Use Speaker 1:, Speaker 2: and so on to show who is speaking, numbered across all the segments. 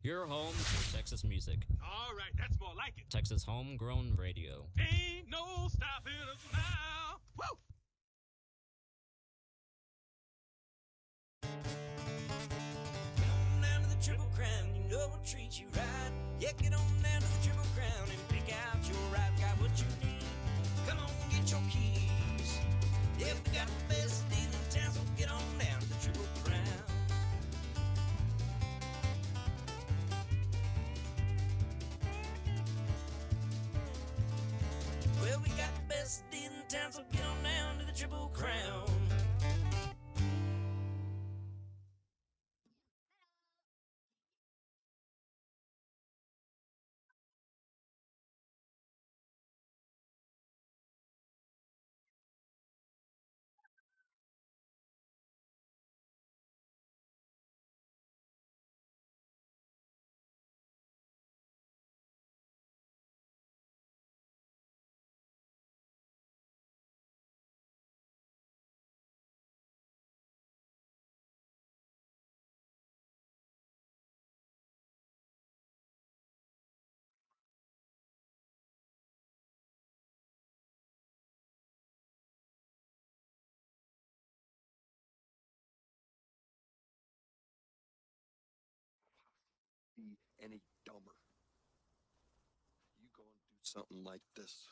Speaker 1: Your home for Texas music.
Speaker 2: All right, that's more like it.
Speaker 1: Texas Homegrown Radio.
Speaker 2: Ain't no stopping us now. Woo!
Speaker 3: Get on down to the Triple Crown, you know we'll treat you right. Yeah, get on down to the Triple Crown and pick out your right. Got what you need. Come on, get your keys. Yeah, we got the best deal in town, so get on down to the Triple Crown. Well, we got the best deal in town, so get on down to the Triple Crown.
Speaker 4: Be any dumber. You go and do something like this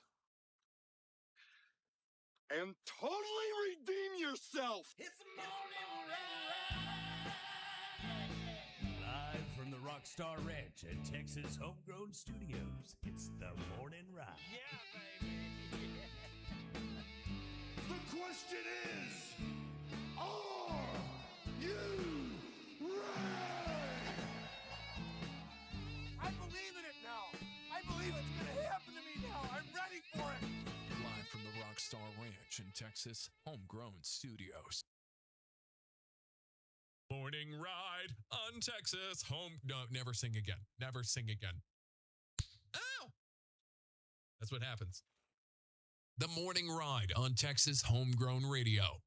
Speaker 4: and totally redeem yourself.
Speaker 3: It's the morning ride.
Speaker 5: Live from the Rockstar Ranch at Texas Homegrown Studios, it's the Morning Ride.
Speaker 2: Yeah, baby.
Speaker 6: The question is, are you ready?
Speaker 2: I believe in it now. I believe it's going to happen to me now. I'm ready for it.
Speaker 7: Live from the Rockstar Ranch in Texas Homegrown Studios. Morning Ride on Texas Home. No, never sing again. Never sing again. Ow! That's what happens. The Morning Ride on Texas Homegrown Radio.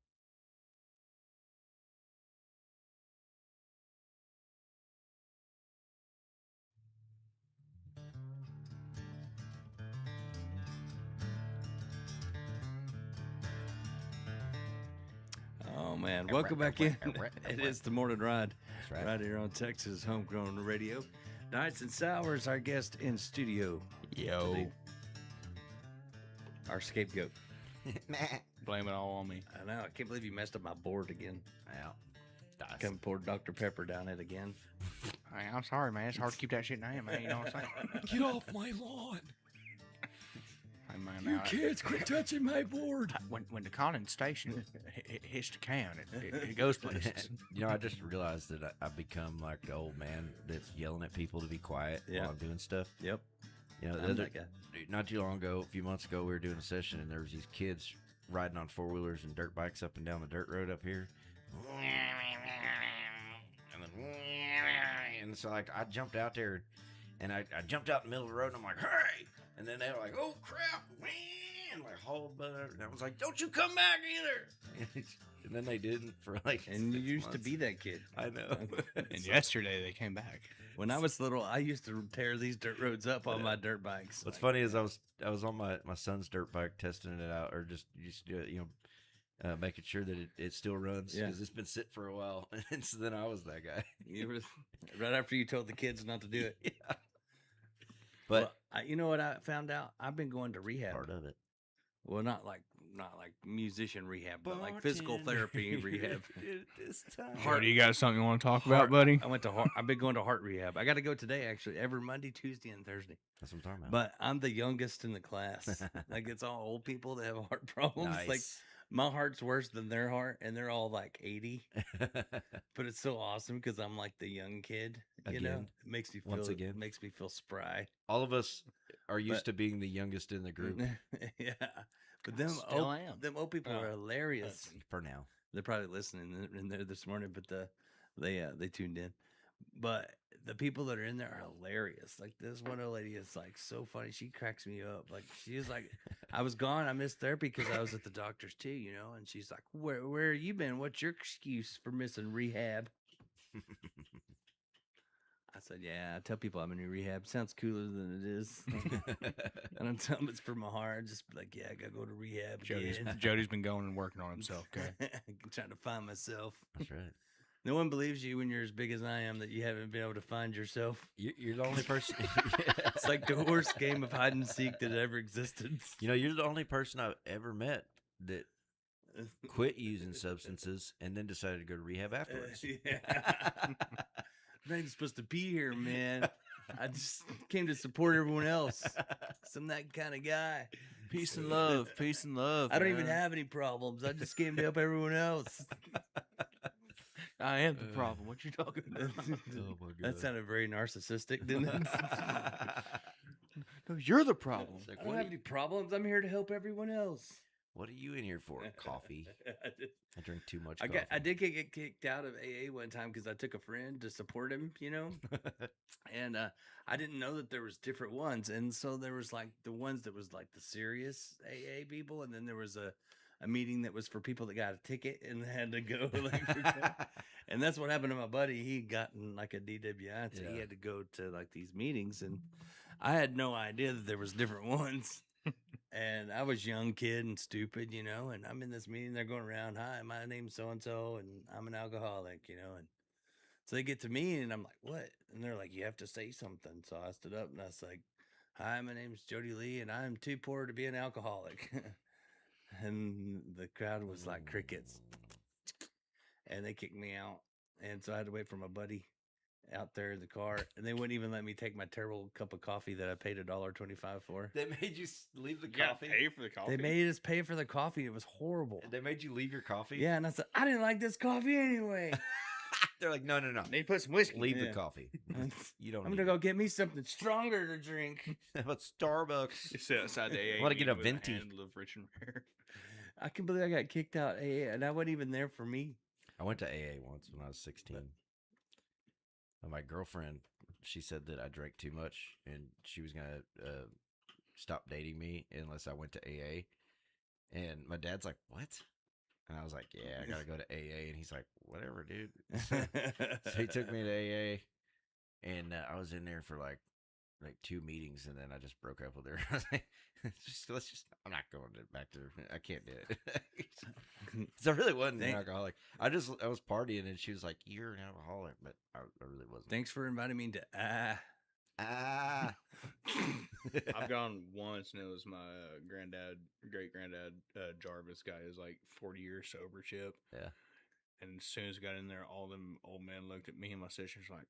Speaker 8: Oh, man. Welcome back in. It is the Morning Ride. Right here on Texas Homegrown Radio. Nights and Sours, our guest in studio.
Speaker 9: Yo.
Speaker 8: Today. Our scapegoat.
Speaker 9: Blame it all on me.
Speaker 8: I know. I can't believe you messed up my board again.
Speaker 9: Yeah.
Speaker 8: Come pour Dr. Pepper down it again.
Speaker 9: Hey, I'm sorry, man. It's hard to keep that shit down, man. You know what I'm saying?
Speaker 7: Get off my lawn.
Speaker 9: Hey, man,
Speaker 8: You
Speaker 9: now,
Speaker 8: kids, quit touching my board.
Speaker 9: when the condensation hits the can, it goes places.
Speaker 10: You know, I just realized that I've become like the old man that's yelling at people to be quiet while I'm doing stuff.
Speaker 8: Yep.
Speaker 10: You know, not too long ago, a few months ago, we were doing a session, and there was these kids riding on four-wheelers and dirt bikes up and down the dirt road up here. And so, like, I jumped out there, and I jumped out in the middle of the road, and I'm like, hey! And then they were like, oh, crap, man! Like, hauled butt, and I was like, don't you come back either! And then they didn't for like
Speaker 8: And you
Speaker 10: 6
Speaker 8: used to
Speaker 10: months.
Speaker 8: be that kid.
Speaker 10: I know.
Speaker 9: And yesterday they came back.
Speaker 8: When I was little, I used to tear these dirt roads up on my dirt bikes.
Speaker 10: What's funny is I was on my son's dirt bike testing it out, or just making sure that it still runs because it's been sitting for a while. And so then I was that guy.
Speaker 8: You were, right after you told the kids not to do it.
Speaker 10: Yeah. But
Speaker 8: you know what I found out? I've been going to rehab.
Speaker 10: part of it.
Speaker 8: Well, not like musician rehab, but like physical therapy rehab.
Speaker 10: This time.
Speaker 9: Jody, you got something you want to talk about, buddy?
Speaker 8: I went to heart. I've been going to heart rehab. I got to go today, actually, every Monday, Tuesday, and Thursday.
Speaker 10: That's what I'm talking about.
Speaker 8: But I'm the youngest in the class. Like, it's all old people that have heart problems.
Speaker 10: Nice.
Speaker 8: Like, my heart's worse than their heart, and they're all like 80. But it's so awesome because I'm like the young kid. You know,
Speaker 10: Again.
Speaker 8: it makes me feel
Speaker 10: Once again.
Speaker 8: makes me feel spry.
Speaker 10: All of us are used to being the youngest in the group
Speaker 8: Yeah, but them
Speaker 9: Still am.
Speaker 8: them old people are hilarious.
Speaker 10: for now.
Speaker 8: They're probably listening in there this morning, but they tuned in. But the people that are in there are hilarious. Like this one old lady is like so funny. She cracks me up. Like she was like, I was gone. I missed therapy because I was at the doctor's too, you know. And she's like, where you been? What's your excuse for missing rehab? I said, yeah, I tell people I'm in rehab. Sounds cooler than it is. I don't tell them it's for my heart. Just be like, yeah, I got to go to rehab again.
Speaker 9: Jody's been going and working on himself. Okay.
Speaker 8: Trying to find myself.
Speaker 10: That's right.
Speaker 8: No one believes you when you're as big as I am that you haven't been able to find yourself.
Speaker 10: You're the only person.
Speaker 8: It's like the worst game of hide and seek that ever existed.
Speaker 10: You know, you're the only person I've ever met that quit using substances and then decided to go to rehab afterwards.
Speaker 8: Yeah. I'm not even supposed to be here, man. I just came to support everyone else. 'Cause I'm that kind of guy.
Speaker 9: Peace and love. Peace and love.
Speaker 8: I don't even have any problems. I just came to help everyone else.
Speaker 9: I am the problem. What you talking about?
Speaker 10: Oh my god.
Speaker 8: That sounded very narcissistic, didn't it?
Speaker 9: No, you're the problem.
Speaker 10: It's like,
Speaker 8: I don't have any problems. I'm here to help everyone else.
Speaker 10: what are you in here for? Coffee. I drink too much
Speaker 8: I
Speaker 10: coffee.
Speaker 8: I did get kicked out of AA one time because I took a friend to support him, and I didn't know that there was different ones, and so there was like the ones that was like the serious AA people, and then there was a meeting that was for people that got a ticket and had to go and that's what happened to my buddy. He gotten like a DWI, so he had to go to like these meetings, and I had no idea that there was different ones. And I was young kid and stupid, and I'm in this meeting. They're going around, hi, my name's so-and-so, and I'm an alcoholic, and so they get to me and I'm like, what? And they're like, you have to say something. So I stood up and I was like, hi, my name's Jody Lee and I'm too poor to be an alcoholic. And the crowd was like crickets, and they kicked me out. And so I had to wait for my buddy out there in the car, and they wouldn't even let me take my terrible cup of coffee that I paid $1.25 for.
Speaker 10: They made you leave the
Speaker 9: You gotta
Speaker 10: coffee.
Speaker 9: pay for the coffee.
Speaker 8: They made us pay for the coffee. It was horrible.
Speaker 10: They made you leave your coffee.
Speaker 8: Yeah, and I said, I didn't like this coffee anyway.
Speaker 10: They're like, no.
Speaker 9: They put some whiskey.
Speaker 10: Leave
Speaker 8: Yeah.
Speaker 10: the coffee. You don't.
Speaker 8: I'm
Speaker 10: need
Speaker 8: gonna go get me something stronger to drink.
Speaker 10: How about Starbucks?
Speaker 9: You sit outside the AA.
Speaker 10: I wanna get a
Speaker 9: meeting with
Speaker 10: venti.
Speaker 9: handle of rich and rare.
Speaker 8: I can believe I got kicked out, and I wasn't even there for me.
Speaker 10: I went to AA once when I was 16. And my girlfriend, she said that I drank too much, and she was gonna stop dating me unless I went to AA. And my dad's like, "What?" And I was like, "Yeah, I gotta go to AA." And he's like, "Whatever, dude." So he took me to AA, and I was in there for like 2 meetings, and then I just broke up with her. I was like, I'm not going back to. I can't do it. So I really wasn't an alcoholic. I was partying, and she was like, "You're an alcoholic," but I really wasn't.
Speaker 8: Thanks for inviting me to
Speaker 9: I've gone once, and it was my great granddad, Jarvis guy, is like 40 years sober chip.
Speaker 10: Yeah.
Speaker 9: And as soon as I got in there, all them old men looked at me and my sister's like,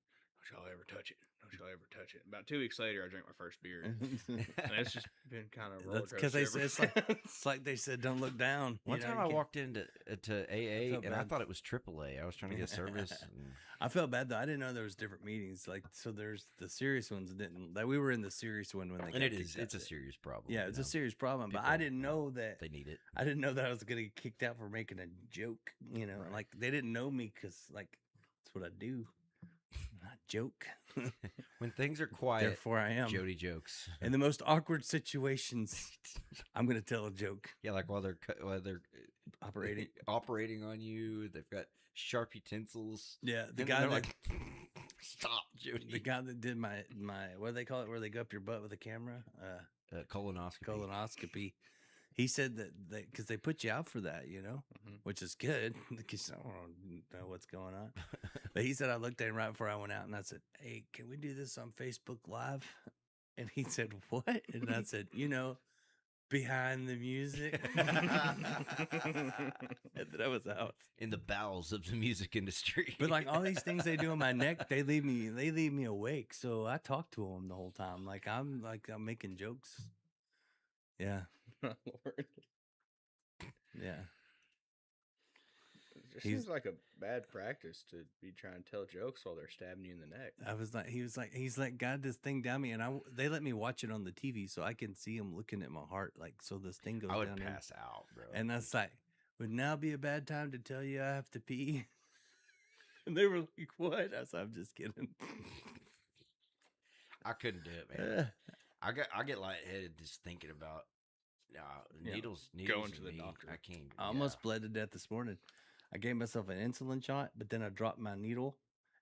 Speaker 9: don't y'all ever touch it. Don't y'all ever touch it. About 2 weeks later, I drank my first beer. And it's just been kind of roller
Speaker 8: That's
Speaker 9: coaster.
Speaker 8: because they said
Speaker 9: ever
Speaker 8: it's like they said, don't look down.
Speaker 10: One time I walked into AA,
Speaker 8: felt
Speaker 10: and I
Speaker 8: bad.
Speaker 10: thought it was AAA. I was trying to get service. And
Speaker 8: I felt bad though. I didn't know there was different meetings. Like, so there's the serious ones that like we were in the serious one when they.
Speaker 10: and
Speaker 8: got
Speaker 10: it
Speaker 8: kicked
Speaker 10: is.
Speaker 8: out.
Speaker 10: It's a serious problem.
Speaker 8: Yeah,
Speaker 10: you
Speaker 8: it's
Speaker 10: know.
Speaker 8: a serious problem. But
Speaker 10: People,
Speaker 8: I didn't know that.
Speaker 10: They need it.
Speaker 8: I didn't know that I was gonna get kicked out for making a joke. Like they didn't know me because like that's what I do. Not joke.
Speaker 10: When things are quiet,
Speaker 8: Therefore, I am.
Speaker 10: Jody jokes.
Speaker 8: In the most awkward situations, I'm gonna tell a joke.
Speaker 10: Yeah, like while they're
Speaker 8: Operating.
Speaker 10: on you, they've got sharp utensils.
Speaker 8: Yeah, the
Speaker 10: And
Speaker 8: guy
Speaker 10: they're
Speaker 8: that
Speaker 10: like, stop, Jody.
Speaker 8: the guy that did my what do they call it? Where they go up your butt with a camera?
Speaker 10: Colonoscopy.
Speaker 8: Colonoscopy. He said that because they put you out for that, which is good because I don't know what's going on. But he said I looked at him right before I went out and I said, "Hey, can we do this on Facebook Live?" And he said, "What?" And I said, behind the music. And then I was out
Speaker 10: in the bowels of the music industry.
Speaker 8: But like all these things they do on my neck, they leave me awake. So I talk to them the whole time. I'm making jokes. Yeah.
Speaker 9: Lord.
Speaker 8: Yeah.
Speaker 9: It just seems like a bad practice to be trying to tell jokes while they're stabbing you in the neck.
Speaker 8: He's like, got this thing down me, and they let me watch it on the TV so I can see him looking at my heart. Like, so this thing goes down.
Speaker 10: I would pass out, bro.
Speaker 8: And that's like, would now be a bad time to tell you I have to pee? And they were like, what? I said, I'm just kidding.
Speaker 10: I couldn't do it, man. I get lightheaded just thinking about needles
Speaker 9: going to
Speaker 10: in
Speaker 9: the
Speaker 10: me.
Speaker 9: doctor.
Speaker 10: I can't.
Speaker 8: I almost bled to death this morning. I gave myself an insulin shot, but then I dropped my needle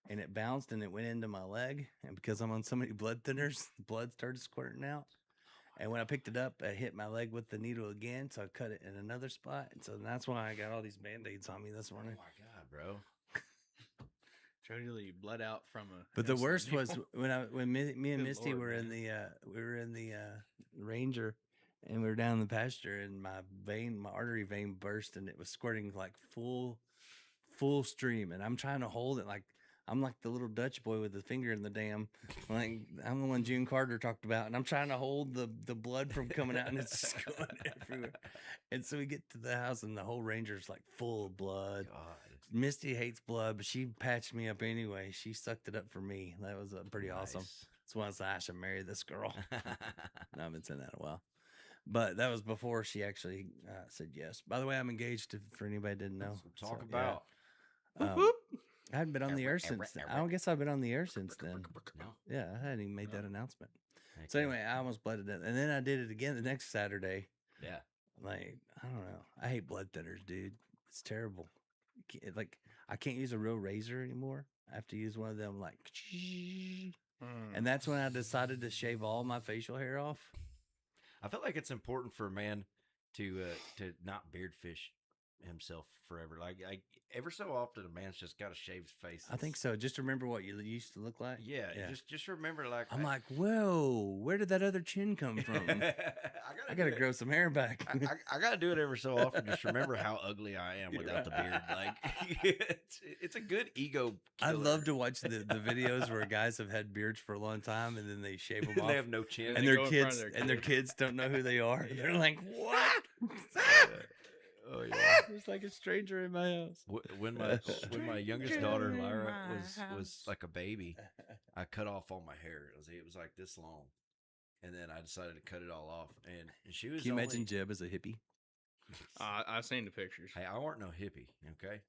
Speaker 8: and it bounced and it went into my leg. And because I'm on so many blood thinners, the blood started squirting out. And when I picked it up, I hit my leg with the needle again. So I cut it in another spot. And so that's why I got all these Band-Aids on me this
Speaker 10: Oh
Speaker 8: morning.
Speaker 10: my God, bro.
Speaker 9: Jody Lee bled out from a.
Speaker 8: But the
Speaker 9: innocent
Speaker 8: worst was
Speaker 9: needle.
Speaker 8: when me and
Speaker 9: Good
Speaker 8: Misty
Speaker 9: Lord,
Speaker 8: were in
Speaker 9: man.
Speaker 8: the Ranger, and we were down in the pasture, and my artery vein burst, and it was squirting like full stream, and I'm trying to hold it like I'm like the little Dutch boy with the finger in the dam, like I'm the one June Carter talked about, and I'm trying to hold the blood from coming out, and it's just going everywhere. And so we get to the house, and the whole Ranger's like full of blood.
Speaker 10: God.
Speaker 8: Misty hates blood, but she patched me up anyway. She sucked it up for me. That was pretty awesome.
Speaker 10: Nice.
Speaker 8: That's why I said I should marry this girl. No, I've been saying that a while. But that was before she actually said yes. By the way, I'm engaged for anybody that didn't know.
Speaker 10: Talk
Speaker 8: So,
Speaker 10: about.
Speaker 8: yeah. I haven't been on the air since then. I don't guess I've been on the air since then.
Speaker 10: No.
Speaker 8: Yeah, I hadn't even made that announcement.
Speaker 10: Heck
Speaker 8: So
Speaker 10: yeah.
Speaker 8: anyway, I almost bled to death. And then I did it again the next Saturday.
Speaker 10: Yeah.
Speaker 8: Like, I don't know. I hate blood thinners, dude. It's terrible. Like, I can't use a real razor anymore. I have to use one of them, like, and that's when I decided to shave all my facial hair off.
Speaker 10: I feel like it's important for a man to not beard fish himself forever. Like ever so often, a man's just got to shave his face.
Speaker 8: I think so. Just remember what you used to look like.
Speaker 10: Yeah, just remember. Like
Speaker 8: I'm like, whoa, where did that other chin come from? I gotta grow some hair back.
Speaker 10: I gotta do it every so often. Just remember how ugly I am without the beard. Like it's a good ego
Speaker 8: I
Speaker 10: killer.
Speaker 8: love to watch the videos where guys have had beards for a long time and then they shave them off.
Speaker 10: They have no chin,
Speaker 8: and
Speaker 9: they
Speaker 8: their
Speaker 9: go in front of
Speaker 8: kids
Speaker 9: their
Speaker 8: their kids don't know who they are. They're like, what?
Speaker 10: Oh yeah.
Speaker 8: There's like a stranger in my house.
Speaker 10: When my youngest daughter Lyra was like a baby, I cut off all my hair. It was like this long, and then I decided to cut it all off. And she was.
Speaker 8: Can you imagine Jeb as a hippie?
Speaker 9: I've seen the pictures.
Speaker 10: Hey, I weren't no hippie. Okay,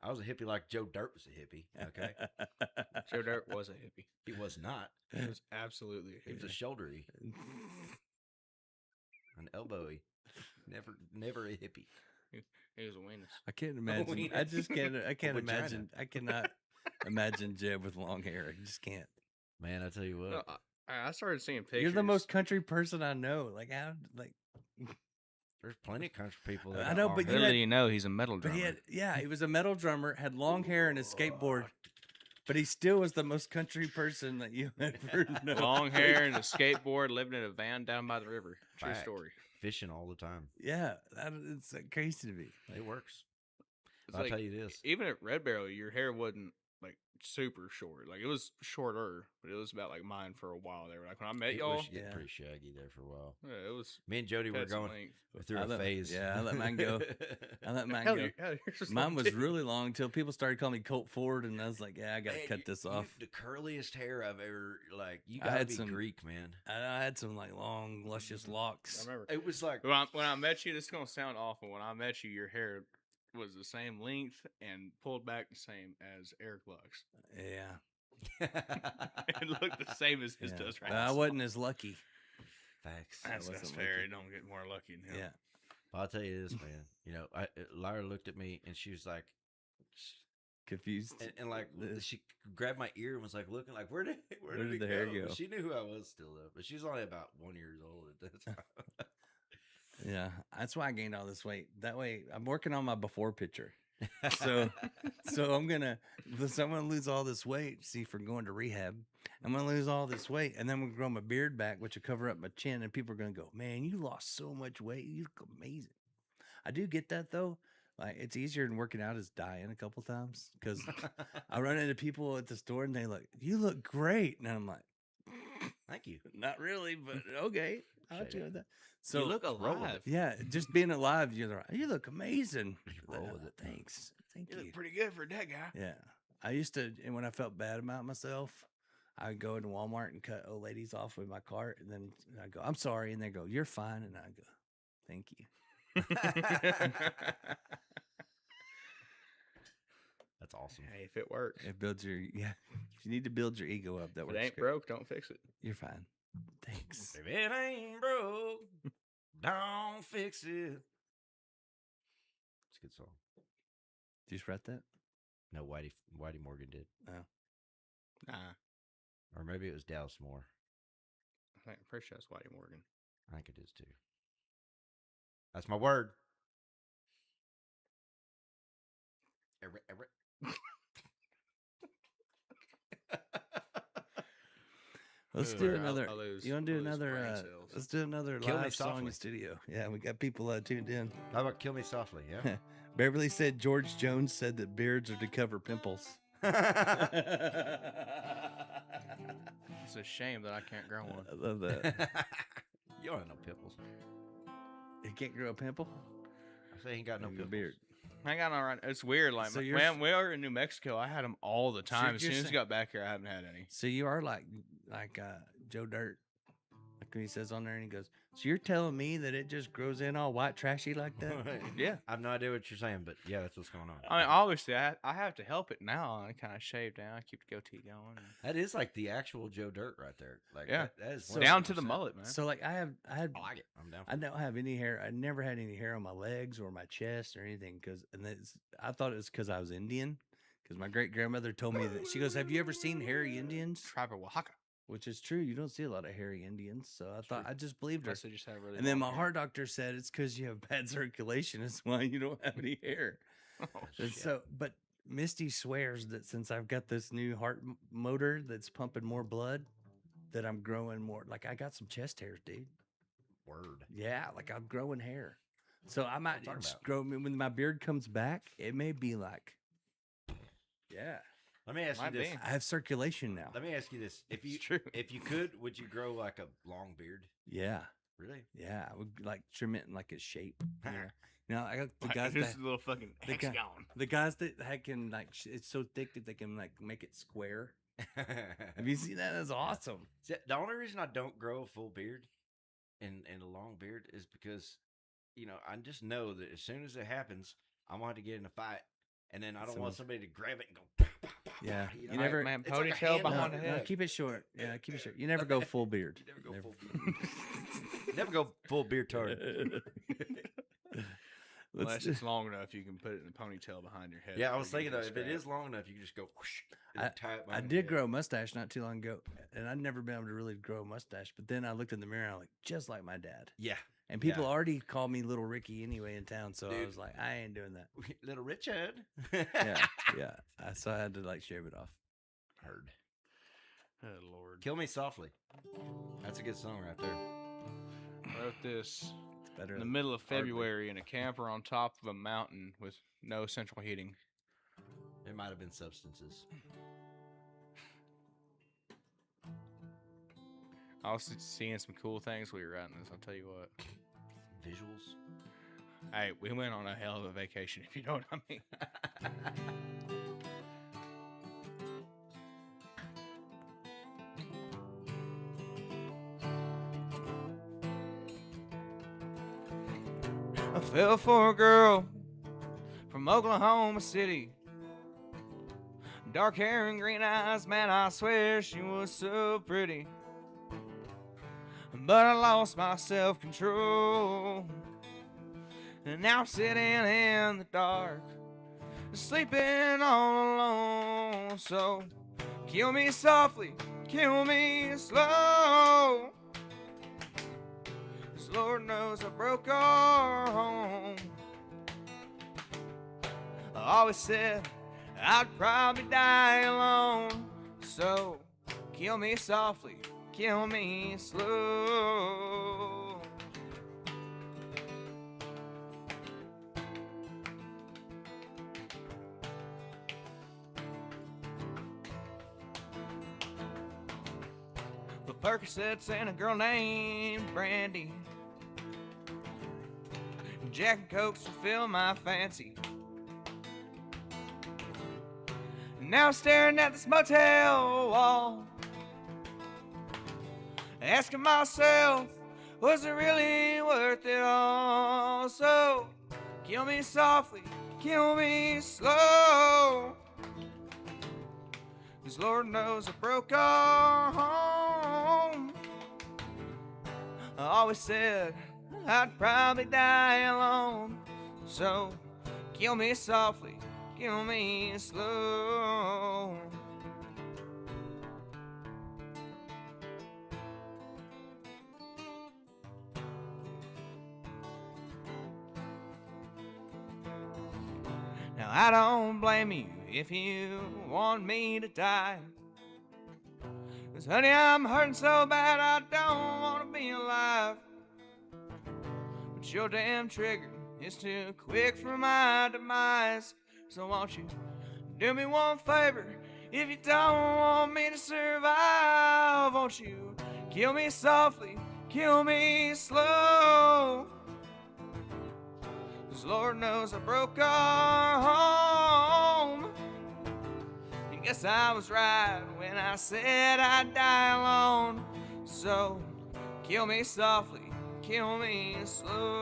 Speaker 10: I was a hippie like Joe Dirt was a hippie. Okay,
Speaker 9: Joe Dirt was a hippie.
Speaker 10: he was not.
Speaker 9: He was absolutely a
Speaker 10: He was
Speaker 9: hippie.
Speaker 10: a shouldery, an elbowy. Never a hippie.
Speaker 9: He was a weenus.
Speaker 8: I can't imagine. I just can't. I can't
Speaker 10: vagina.
Speaker 8: imagine. I cannot imagine Jeb with long hair. I just can't.
Speaker 10: Man, I tell you what.
Speaker 9: No, I started seeing pictures.
Speaker 8: You're the most country person I know. Like how? Like
Speaker 10: There's plenty of country people. That
Speaker 8: I
Speaker 10: got
Speaker 8: know,
Speaker 10: long
Speaker 8: but
Speaker 10: hair.
Speaker 9: Little do you know, he's a metal
Speaker 8: But
Speaker 9: drummer.
Speaker 8: he was a metal drummer, had long hair and a skateboard, but he still was the most country person that you ever know.
Speaker 9: Long hair and a skateboard, living in a van down by the river. True
Speaker 10: Fact.
Speaker 9: story.
Speaker 10: Fishing all the time.
Speaker 8: Yeah, it's crazy to me.
Speaker 10: It works.
Speaker 9: It's
Speaker 10: I'll
Speaker 9: like,
Speaker 10: tell you this.
Speaker 9: even at Red Barrel, your hair wasn't like super short. Like it was shorter, but it was about like mine for a while there. Like when I met
Speaker 10: It
Speaker 9: y'all,
Speaker 10: was getting
Speaker 8: Yeah.
Speaker 10: pretty shaggy there for a while.
Speaker 9: yeah, it was.
Speaker 10: Me and Jody were
Speaker 9: had some
Speaker 10: going
Speaker 9: length.
Speaker 10: through
Speaker 8: I
Speaker 10: a
Speaker 8: let-
Speaker 10: phase.
Speaker 8: yeah, I let mine go. I let mine
Speaker 9: Hell,
Speaker 8: go.
Speaker 9: yours was
Speaker 8: Mine
Speaker 9: long,
Speaker 8: was
Speaker 9: too.
Speaker 8: really long until people started calling me Colt Ford, and I was like, yeah, I gotta
Speaker 10: Man,
Speaker 8: cut this off.
Speaker 10: The curliest hair I've ever you
Speaker 8: I
Speaker 10: gotta
Speaker 8: had
Speaker 10: be
Speaker 8: some-
Speaker 10: Greek, man.
Speaker 8: I had some like long, luscious
Speaker 9: I
Speaker 8: locks.
Speaker 9: remember
Speaker 10: It was like
Speaker 9: when I met you. This is gonna sound awful. When I met you, your hair was the same length and pulled back the same as Eric Lux.
Speaker 8: Yeah,
Speaker 9: It looked the same as his
Speaker 8: yeah.
Speaker 9: does right
Speaker 8: But I
Speaker 9: now.
Speaker 8: wasn't as lucky.
Speaker 10: facts.
Speaker 9: That's
Speaker 8: wasn't
Speaker 9: fair.
Speaker 8: lucky.
Speaker 9: You don't get more lucky than him.
Speaker 8: Yeah,
Speaker 10: But I'll tell you this, man. You know, Lyra looked at me and she was like,
Speaker 8: confused.
Speaker 10: and like she grabbed my ear and was like looking like, where did
Speaker 8: did the hair go?
Speaker 10: She knew who I was still though, but she was only about 1 year old at that time.
Speaker 8: Yeah, that's why I gained all this weight. That way, I'm working on my before picture. So I'm gonna lose all this weight. See, for going to rehab, I'm gonna lose all this weight, and then we'll grow my beard back, which will cover up my chin, and people are gonna go, "Man, you lost so much weight. You look amazing." I do get that though. Like it's easier than working out is dying a couple times because I run into people at the store and they like, "You look great," and I'm like,
Speaker 10: Thank you.
Speaker 8: "Not really, but okay, I'll
Speaker 10: Shade
Speaker 8: do
Speaker 10: it.
Speaker 8: that." So
Speaker 9: You look
Speaker 10: roll with
Speaker 9: alive.
Speaker 8: yeah, just being alive, you look amazing.
Speaker 10: roll with it.
Speaker 8: Thanks. Thank
Speaker 9: You
Speaker 8: you.
Speaker 9: look pretty good for a dead guy.
Speaker 8: Yeah. I used to, and when I felt bad about myself, I would go into Walmart and cut old ladies off with my cart. And then I go, "I'm sorry." And they go, "You're fine." And I go, "Thank you."
Speaker 10: That's awesome.
Speaker 9: Hey, if it works.
Speaker 8: It builds your, yeah. If you need to build your ego up, that
Speaker 9: If
Speaker 8: works.
Speaker 9: it ain't
Speaker 8: great.
Speaker 9: broke, don't fix it.
Speaker 8: You're fine. Thanks.
Speaker 10: If it ain't broke, don't fix it. It's a good song.
Speaker 8: Did you just write that?
Speaker 10: No, Whitey Morgan did.
Speaker 8: Oh.
Speaker 9: Nah,
Speaker 10: Or maybe it was Dallas Moore.
Speaker 9: I'm pretty sure that's Whitey Morgan.
Speaker 10: I think it is too. That's my word.
Speaker 8: Let's
Speaker 9: Ugh.
Speaker 8: do
Speaker 9: I'll
Speaker 8: another.
Speaker 9: lose-
Speaker 8: You want to do
Speaker 9: I'll lose
Speaker 8: another?
Speaker 9: brain cells.
Speaker 8: Let's do another
Speaker 10: Kill Me
Speaker 8: live song
Speaker 10: Softly.
Speaker 8: in studio. Yeah, we got people tuned in.
Speaker 10: How about Kill Me Softly? Yeah.
Speaker 8: Beverly said George Jones said that beards are to cover pimples.
Speaker 9: It's a shame that I can't grow one.
Speaker 8: I love that.
Speaker 10: You don't have no pimples.
Speaker 8: He can't grow a pimple.
Speaker 10: I say he ain't got no
Speaker 8: Maybe a
Speaker 10: pimples.
Speaker 8: beard.
Speaker 9: I got all right. It's weird. Like
Speaker 8: So you're
Speaker 9: when we were in New Mexico, I had them all the time. As
Speaker 8: you're
Speaker 9: soon as
Speaker 8: saying-
Speaker 9: we got back here, I haven't had any.
Speaker 8: So you are like Joe Dirt, like when he says on there, and he goes, "So you're telling me that it just grows in all white trashy like that?"
Speaker 9: Yeah.
Speaker 10: I have no idea what you're saying, but yeah, that's what's going on.
Speaker 9: I mean, obviously, I have to help it now. I kind of shave down. I keep the goatee going.
Speaker 10: That is like the actual Joe Dirt right there. Like,
Speaker 9: Yeah.
Speaker 10: that is
Speaker 8: So-
Speaker 9: Down to the
Speaker 10: 100%.
Speaker 9: mullet, man.
Speaker 8: So like I had,
Speaker 10: I like it. I'm down.
Speaker 8: I don't have any hair. I never had any hair on my legs or my chest or anything I thought it was because I was Indian. Because my great grandmother told me that she goes, "Have you ever seen hairy Indians?"
Speaker 9: Tribe of Oaxaca.
Speaker 8: Which is true. You don't see a lot of hairy Indians. So I just believed her.
Speaker 9: Unless they just have really
Speaker 8: And then my
Speaker 9: long hair.
Speaker 8: heart doctor said it's because you have bad circulation. That's why you don't have any hair.
Speaker 9: Oh,
Speaker 8: And
Speaker 9: shit.
Speaker 8: so, but Misty swears that since I've got this new heart motor that's pumping more blood, that I'm growing more. Like I got some chest hairs, dude.
Speaker 10: Word.
Speaker 8: Yeah, like I'm growing hair. So I might
Speaker 10: talking
Speaker 8: just
Speaker 10: about?
Speaker 8: grow when my beard comes back. It may be like, yeah,
Speaker 10: Let me ask
Speaker 9: Might
Speaker 10: you this.
Speaker 9: be.
Speaker 8: I have circulation now.
Speaker 10: Let me ask you this. If you
Speaker 9: It's true.
Speaker 10: if you could, would you grow like a long beard?
Speaker 8: Yeah,
Speaker 10: Really?
Speaker 8: yeah. I would like trim it in like a shape. You know, I got the
Speaker 9: Like,
Speaker 8: guys
Speaker 9: just
Speaker 8: that
Speaker 9: a little fucking
Speaker 8: the guy-
Speaker 9: hexagon.
Speaker 8: the guys that can like it's so thick that they can like make it square. Have you seen that? That's awesome.
Speaker 10: See, the only reason I don't grow a full beard and a long beard is because, you know, I just know that as soon as it happens, I'm gonna have to get in a fight, and then I don't want somebody to grab it and go. Pow, pow, pow,
Speaker 8: Yeah,
Speaker 10: pow,
Speaker 8: you
Speaker 10: know?
Speaker 8: never-
Speaker 9: Man,
Speaker 10: It's like a
Speaker 9: ponytail
Speaker 10: hand
Speaker 9: behind
Speaker 10: up.
Speaker 9: the head.
Speaker 8: keep it short. Yeah, keep it short. You never go full beard.
Speaker 10: You never go full. Never go full beard tard.
Speaker 9: Unless it's long enough, you can put it in a ponytail behind your head.
Speaker 10: Yeah, I
Speaker 9: before
Speaker 10: was
Speaker 9: you
Speaker 10: thinking
Speaker 9: get
Speaker 10: though, if it
Speaker 9: scrapped.
Speaker 10: is long enough, you can just go. Whoosh, and tie it
Speaker 8: I
Speaker 10: behind your
Speaker 8: did
Speaker 10: head.
Speaker 8: grow a mustache not too long ago, and I'd never been able to really grow a mustache. But then I looked in the mirror and I'm like, just like my dad.
Speaker 10: Yeah,
Speaker 8: And people
Speaker 10: Yeah.
Speaker 8: already call me Little Ricky anyway in town, so I
Speaker 10: Dude.
Speaker 8: was like, I ain't doing that.
Speaker 10: little Richard.
Speaker 8: Yeah, yeah. So I had to like shave it off.
Speaker 10: Heard.
Speaker 9: Oh, Lord.
Speaker 10: Kill Me Softly. That's a good song right there.
Speaker 9: I wrote this
Speaker 8: Better
Speaker 9: in the
Speaker 8: than
Speaker 9: middle of
Speaker 8: hardly.
Speaker 9: February in a camper on top of a mountain with no central heating.
Speaker 10: It might have been substances.
Speaker 9: I was seeing some cool things we were writing this. I'll tell you what.
Speaker 10: Visuals.
Speaker 9: Hey, we went on a hell of a vacation, if you know what I mean. I fell for a girl from Oklahoma City. Dark hair and green eyes, man, I swear she was so pretty. But I lost my self-control. And now I'm sitting in the dark, sleeping all alone. So kill me softly, kill me slow. 'Cause Lord knows I broke our home. I always said I'd probably die alone. So kill me softly, kill me slow. The Percocets and a girl named Brandy. Jack and Cokes fulfill my fancy. Now I'm staring at this motel wall, asking myself, was it really worth it all? So kill me softly, kill me slow. 'Cause Lord knows I broke our home. I always said I'd probably die alone. So kill me softly, kill me slow. Now I don't blame you if you want me to die. 'Cause honey, I'm hurting so bad I don't want to be alive. But your damn trigger is too quick for my demise. So won't you do me one favor? If you don't want me to survive, won't you kill me softly, kill me slow? 'Cause Lord knows I broke our home. And guess I was right when I said I'd die alone. So kill me softly, kill me slow.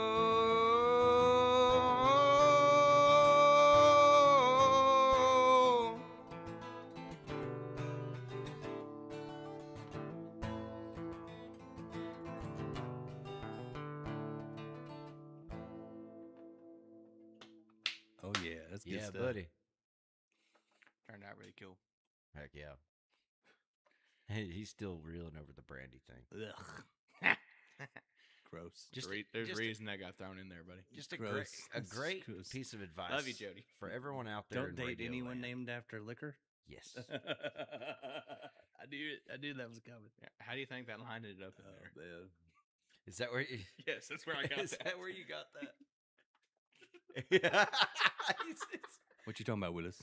Speaker 8: Oh yeah, that's good
Speaker 10: Yeah,
Speaker 8: stuff.
Speaker 10: buddy.
Speaker 9: Turned out really cool.
Speaker 10: Heck yeah. Hey, he's still reeling over the brandy thing.
Speaker 8: Ugh. Gross.
Speaker 9: There's
Speaker 10: just
Speaker 9: a reason that got thrown in there, buddy.
Speaker 10: Just a
Speaker 8: Gross.
Speaker 10: great
Speaker 8: Gross.
Speaker 10: piece of advice.
Speaker 9: Love you, Jody.
Speaker 10: For everyone out there.
Speaker 8: Don't
Speaker 10: in
Speaker 8: date
Speaker 10: radio
Speaker 8: anyone
Speaker 10: land.
Speaker 8: named after liquor.
Speaker 10: Yes.
Speaker 8: I knew that was coming.
Speaker 9: Yeah, how do you think that line ended up in there?
Speaker 8: Man.
Speaker 10: Is that where you?
Speaker 9: Yes, that's where I got
Speaker 10: Is
Speaker 9: that.
Speaker 10: that where you got that?
Speaker 8: What you talking about, Willis?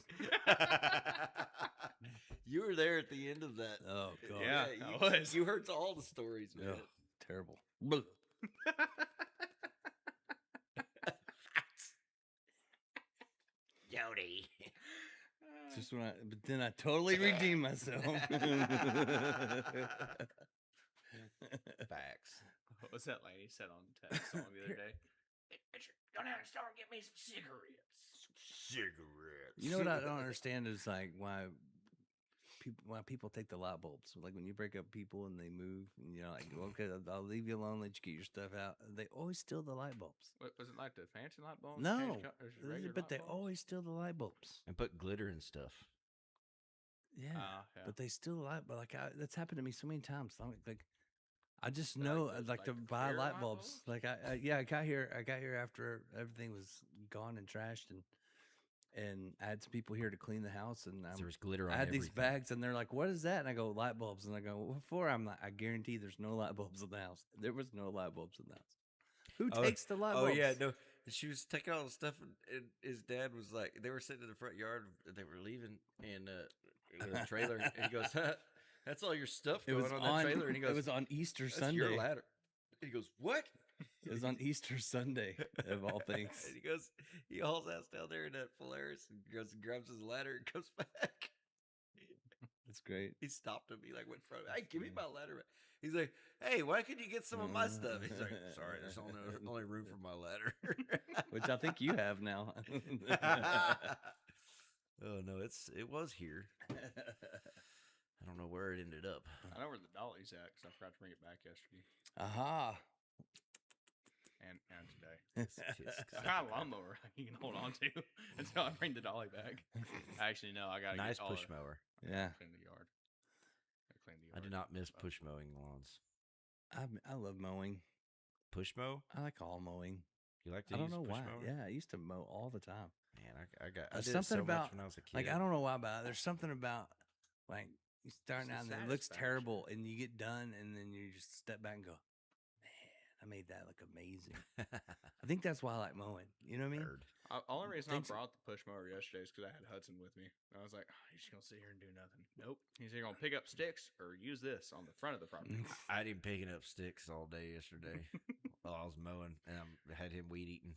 Speaker 10: You were there at the end of that.
Speaker 8: Oh god.
Speaker 9: Yeah,
Speaker 10: you,
Speaker 9: I was.
Speaker 10: You heard all the stories, man.
Speaker 8: Ugh, terrible. Blah.
Speaker 10: Jody.
Speaker 8: Just when but then I totally redeemed myself.
Speaker 10: Facts.
Speaker 9: What was that lady said on text on the other day? Go down to the store and get me some cigarettes.
Speaker 10: Cigarettes.
Speaker 8: You know what I don't understand is like why people take the light bulbs. Like when you break up people and they move, and you're like, okay, I'll leave you alone, let you get your stuff out. They always steal the light bulbs.
Speaker 9: What, was it like the fancy light bulbs?
Speaker 8: No,
Speaker 9: Change or is it regular
Speaker 8: but
Speaker 9: light
Speaker 8: they
Speaker 9: bulbs?
Speaker 8: always steal the light bulbs.
Speaker 10: And put glitter and stuff.
Speaker 8: Yeah,
Speaker 9: Yeah.
Speaker 8: but they steal the light. But like that's happened to me so many times. Like I just
Speaker 9: Like
Speaker 8: know
Speaker 9: those,
Speaker 8: I'd like
Speaker 9: like
Speaker 8: to
Speaker 9: the
Speaker 8: buy
Speaker 9: clear
Speaker 8: light
Speaker 9: light
Speaker 8: bulbs.
Speaker 9: bulbs?
Speaker 8: Like I got here after everything was gone and trashed, and I had some people here to clean the house, and
Speaker 10: There was glitter on
Speaker 8: I had
Speaker 10: everything.
Speaker 8: these bags, and they're like, "What is that?" And I go, "Light bulbs." And I go, "What for?" I'm like, "I guarantee there's no light bulbs in the house. There was no light bulbs in the house. Who takes the light bulbs?"
Speaker 10: Oh yeah, no. She was taking all the stuff, and his dad was like, they were sitting in the front yard, and they were leaving, and with a trailer, and he goes, "That's all your stuff
Speaker 8: It
Speaker 10: going
Speaker 8: was
Speaker 10: on
Speaker 8: on.
Speaker 10: that trailer." And he goes,
Speaker 8: It was on Easter
Speaker 10: "That's
Speaker 8: Sunday.
Speaker 10: your ladder." And he goes, "What?"
Speaker 8: It was on Easter Sunday, of all things.
Speaker 10: And he goes, he hauls ass down there in that Polaris and goes and grabs his ladder and comes back.
Speaker 8: That's great.
Speaker 10: He stopped him. He like went in front of him. "Hey, give me my ladder back." He's like, "Hey, why couldn't you get some of my stuff?" He's like, "Sorry, there's only room for my ladder."
Speaker 8: Which I think you have now.
Speaker 10: Oh no, it was here. I don't know where it ended up.
Speaker 9: I know where the dolly's at because I forgot to bring it back yesterday
Speaker 8: Aha.
Speaker 9: and today. I got a lawnmower you can hold on to until I bring the dolly back. Actually, no, I got to
Speaker 10: Nice
Speaker 9: get all
Speaker 10: push
Speaker 9: the-
Speaker 10: mower.
Speaker 8: Yeah.
Speaker 9: Clean the yard. Gotta clean the
Speaker 10: I
Speaker 9: yard.
Speaker 10: do not miss push mowing lawns.
Speaker 8: I love mowing.
Speaker 10: Push mow?
Speaker 8: I like all mowing.
Speaker 10: You like to
Speaker 8: I don't
Speaker 10: use
Speaker 8: know
Speaker 10: push
Speaker 8: why.
Speaker 10: mower?
Speaker 8: Yeah, I used to mow all the time.
Speaker 10: Man, I did
Speaker 8: There's
Speaker 10: it
Speaker 8: something
Speaker 10: so
Speaker 8: about
Speaker 10: much when I was a kid.
Speaker 8: like I don't know why, but there's something about like you starting
Speaker 9: It's
Speaker 8: out
Speaker 9: the
Speaker 8: and it looks
Speaker 9: satisfaction.
Speaker 8: terrible, and you get done, and then you just step back and go, "Man, I made that look amazing." I think that's why I like mowing. You know what I mean?
Speaker 10: Nerd.
Speaker 9: Only reason I
Speaker 8: Thanks.
Speaker 9: brought the push mower yesterday is because I had Hudson with me. I was like, oh, he's just gonna sit here and do nothing. Nope. He's either gonna pick up sticks or use this on the front of the property.
Speaker 10: I had him picking up sticks all day yesterday while I was mowing, and I had him weed eating.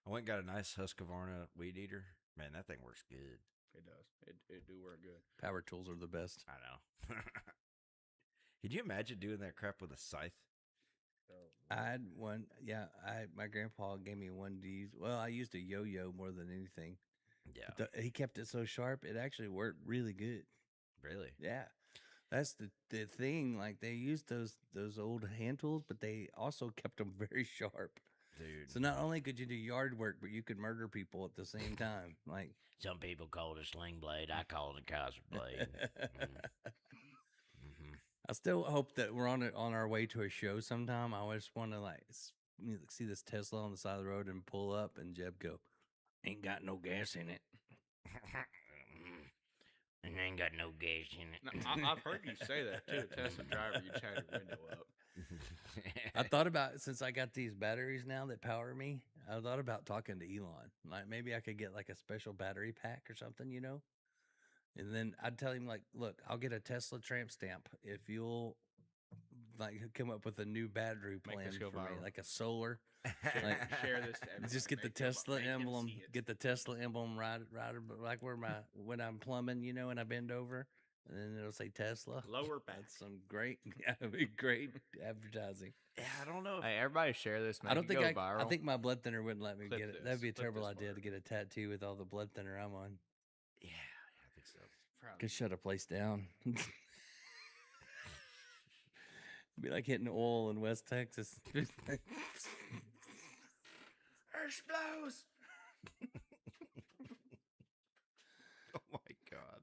Speaker 10: I went and got a nice Husqvarna weed eater. Man, that thing works good.
Speaker 9: It does. It do work good.
Speaker 8: Power tools are the best.
Speaker 10: I know. Could you imagine doing that crap with a scythe?
Speaker 8: I had one. Yeah, my grandpa gave me one to use. Well, I used a yo-yo more than anything.
Speaker 10: Yeah.
Speaker 8: But he kept it so sharp, it actually worked really good.
Speaker 10: Really?
Speaker 8: Yeah, that's the thing. Like they used those old hand tools, but they also kept them very sharp.
Speaker 10: Dude.
Speaker 8: So not only could you do yard work, but you could murder people at the same time. Like
Speaker 10: Some people call it a sling blade. I call it a Kaiser blade.
Speaker 8: I still hope that we're on our way to a show sometime. I just want to like see this Tesla on the side of the road and pull up, and Jeb go, Ain't got no gas in it.
Speaker 10: And ain't got no gas in it.
Speaker 9: No, I've heard you say that too. A Tesla driver, you had your window up.
Speaker 8: I thought about, since I got these batteries now that power me, I thought about talking to Elon. Like maybe I could get like a special battery pack or something, you know? And then I'd tell him like, look, I'll get a Tesla tramp stamp if you'll like come up with a new battery
Speaker 9: Make
Speaker 8: plan
Speaker 9: this go
Speaker 8: for me,
Speaker 9: viral.
Speaker 8: like a solar.
Speaker 9: Share this to everyone.
Speaker 8: Just get the
Speaker 9: Make them-
Speaker 8: Tesla
Speaker 9: make them
Speaker 8: emblem.
Speaker 9: see it.
Speaker 8: Get the Tesla emblem right, like where my when I'm plumbing, you know, and I bend over, and then it'll say Tesla.
Speaker 9: Lower back.
Speaker 8: That's some great, yeah, it'd be great advertising.
Speaker 10: Yeah, I don't know.
Speaker 9: Hey, everybody share this. Make
Speaker 8: I don't
Speaker 9: it
Speaker 8: think
Speaker 9: go
Speaker 8: I
Speaker 9: viral.
Speaker 8: think my blood thinner wouldn't let me
Speaker 9: Clip
Speaker 8: get it.
Speaker 9: this.
Speaker 8: That'd be a
Speaker 9: Clip
Speaker 8: terrible
Speaker 9: this
Speaker 8: idea
Speaker 9: part.
Speaker 8: to get a tattoo with all the blood thinner I'm on.
Speaker 10: Yeah, I think so.
Speaker 8: Could shut a place down. Be like hitting oil in West Texas.
Speaker 10: Explodes. Oh my god.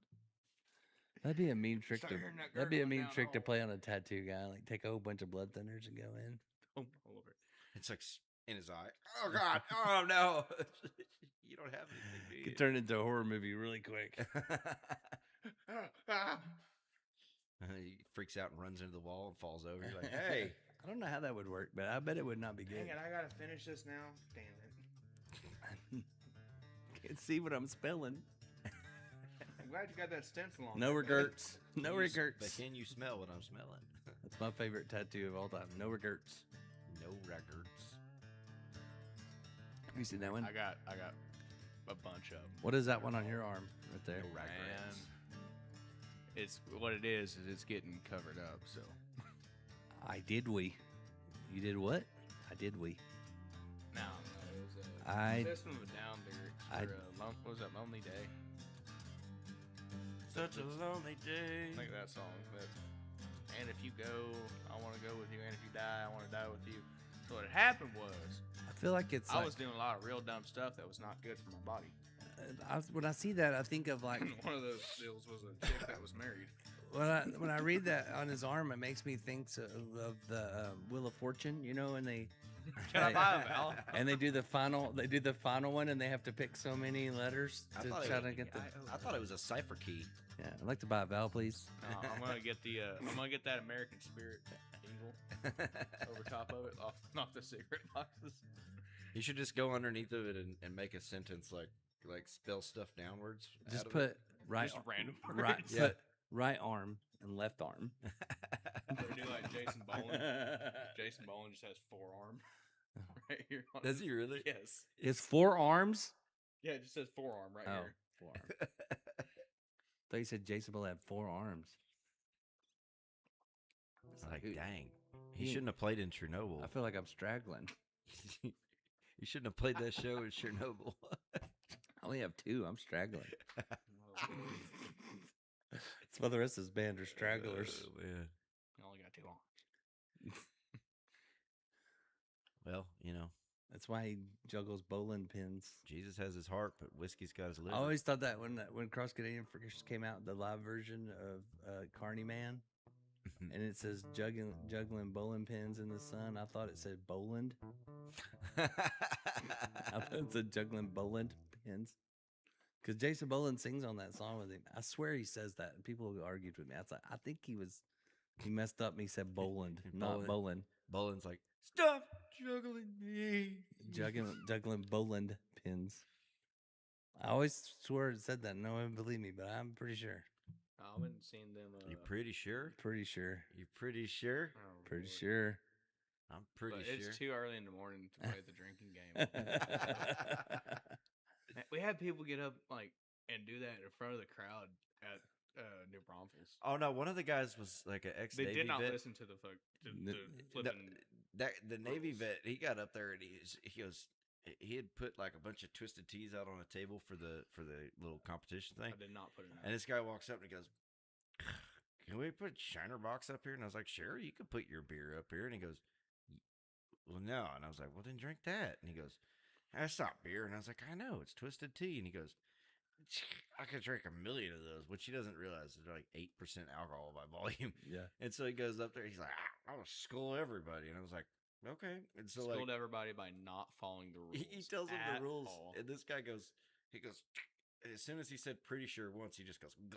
Speaker 8: That'd be a mean trick
Speaker 9: Start
Speaker 8: to.
Speaker 9: hearing that
Speaker 8: That'd be a
Speaker 9: gurgling
Speaker 8: mean
Speaker 9: down
Speaker 8: trick
Speaker 9: the
Speaker 8: to play on a tattoo guy. Like take a whole bunch of blood thinners and go in.
Speaker 9: All over it.
Speaker 10: It's like in his eye. Oh god. Oh no. You don't have anything, do you?
Speaker 8: Could turn into a horror movie really quick.
Speaker 10: He freaks out and runs into the wall and falls over. You're like, hey.
Speaker 8: I don't know how that would work, but I bet it would not be good.
Speaker 9: Dang it, I gotta finish this now. Damn it.
Speaker 8: Can't see what I'm spelling.
Speaker 9: I'm glad you got that stencil on.
Speaker 8: No
Speaker 9: there,
Speaker 8: regrets. No
Speaker 10: But
Speaker 8: regrets.
Speaker 10: can you smell what I'm smelling?
Speaker 8: That's my favorite tattoo of all time. No regrets.
Speaker 10: No records.
Speaker 8: Have you seen that one?
Speaker 9: I got a bunch of them.
Speaker 8: What is that one on your arm right there?
Speaker 10: No records.
Speaker 9: It's what it is it's getting covered up. So
Speaker 8: I did we. You did what? I did we.
Speaker 9: no, it was
Speaker 8: I-
Speaker 9: this one was down there. What was that? Lonely Day.
Speaker 10: Such a lonely day.
Speaker 9: I think that song. But and if you go, I want to go with you. And if you die, I want to die with you. So what happened was
Speaker 8: I feel like it's.
Speaker 9: I
Speaker 8: like,
Speaker 9: was doing a lot of real dumb stuff that was not good for my body.
Speaker 8: when I see that, I think of like
Speaker 9: One of those deals was a chick that was married.
Speaker 8: when I read that on his arm, it makes me think of the Wheel of Fortune, you know, and they.
Speaker 9: Can I buy a vowel?
Speaker 8: And they do the final one, and they have to pick so many letters to try to get the.
Speaker 10: I thought it was a cipher key.
Speaker 8: Yeah, I'd like to buy a vowel, please.
Speaker 9: No, I'm gonna get the I'm gonna get that American Spirit Eagle over top of it off the cigarette boxes.
Speaker 10: You should just go underneath of it and make a sentence like spell stuff downwards.
Speaker 8: Just
Speaker 10: out of
Speaker 8: put
Speaker 10: it.
Speaker 8: right,
Speaker 9: Just random
Speaker 8: right,
Speaker 9: words.
Speaker 8: put right arm and left arm.
Speaker 9: Or do like Jason Boland. Jason Boland just has forearm right here. On
Speaker 10: Does he really?
Speaker 9: Yes.
Speaker 8: It's 4 arms.
Speaker 9: Yeah, it just says forearm right here.
Speaker 8: Forearm. I thought you said Jason Boland had 4 arms.
Speaker 10: It's like,
Speaker 8: Dude,
Speaker 10: dang. He
Speaker 8: he-
Speaker 10: shouldn't have played in Chernobyl.
Speaker 8: I feel like I'm straggling.
Speaker 10: You shouldn't have played that show in Chernobyl.
Speaker 8: I only have 2. I'm straggling. That's why the rest of this band are stragglers.
Speaker 10: Oh, man.
Speaker 9: You only got 2 arms.
Speaker 10: Well, you know,
Speaker 8: That's why he juggles bowling pins.
Speaker 10: Jesus has his heart, but whiskey's got his liver.
Speaker 8: I always thought that when Cross Canadian first came out, the live version of Carney Man, and it says juggling bowling pins in the sun. I thought it said Boland. I thought it said juggling bowling pins. Because Jason Boland sings on that song with him. I swear he says that. And people argued with me. I was like, I think he messed up and he said Boland, not Boland.
Speaker 10: Boland's like, stop juggling me.
Speaker 8: Juggling Boland pins. I always swore it said that. No one would believe me, but I'm pretty sure.
Speaker 9: I haven't seen them.
Speaker 10: You pretty sure?
Speaker 8: Pretty sure.
Speaker 10: You pretty sure?
Speaker 9: Oh,
Speaker 8: Pretty
Speaker 9: Lord.
Speaker 8: sure.
Speaker 10: I'm pretty
Speaker 9: But
Speaker 10: sure.
Speaker 9: it's too early in the morning to play the drinking game. We had people get up and do that in front of the crowd at New Braunfels.
Speaker 10: Oh no, one of the guys was like an ex
Speaker 9: They
Speaker 10: Navy
Speaker 9: did not
Speaker 10: vet.
Speaker 9: listen to the flipping.
Speaker 10: The Navy vet, he got up there and he goes, he had put like a bunch of twisted teas out on a table for the little competition thing.
Speaker 9: I did not put it.
Speaker 10: And this guy walks up and he goes, "Can we put Shiner Box up here?" And I was like, "Sure, you can put your beer up here." And he goes, "Well, no." And I was like, "Well, then drink that." And he goes, "That's not beer." And I was like, "I know, it's twisted tea." And he goes, "I could drink 1,000,000 of those," which he doesn't realize they're like 8% alcohol by volume.
Speaker 8: Yeah.
Speaker 10: And so he goes up there, he's like, "I'm gonna skull everybody." And I was like, Okay. And so
Speaker 9: Schooled
Speaker 10: like
Speaker 9: everybody by not following the rules.
Speaker 10: he tells them the
Speaker 9: at
Speaker 10: rules,
Speaker 9: all.
Speaker 10: and this guy goes, and as soon as he said pretty sure once, he just goes and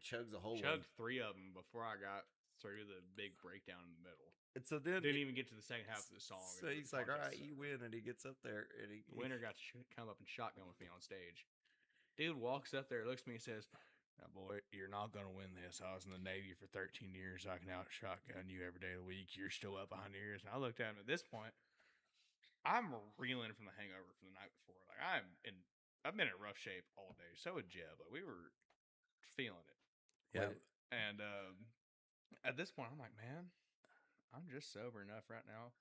Speaker 10: chugs a whole
Speaker 9: Chugged
Speaker 10: one.
Speaker 9: 3 of them before I got through the big breakdown in the middle.
Speaker 10: And so then
Speaker 9: Didn't even get to the second half of the song.
Speaker 10: So he's like, "All right, you win," and he gets up there and he
Speaker 9: The winner got to come up and shotgun with me on stage. Dude walks up there, looks at me, and says, "Now, boy, you're not going to win this. I was in the Navy for 13 years. I can out shotgun you every day of the week. You're still up behind yours." And I looked at him at this point. I'm reeling from the hangover from the night before. Like, I've been in rough shape all day. So would Jeb. Like, we were feeling it.
Speaker 8: Yeah.
Speaker 9: And at this point, I'm like, man, I'm just sober enough right now.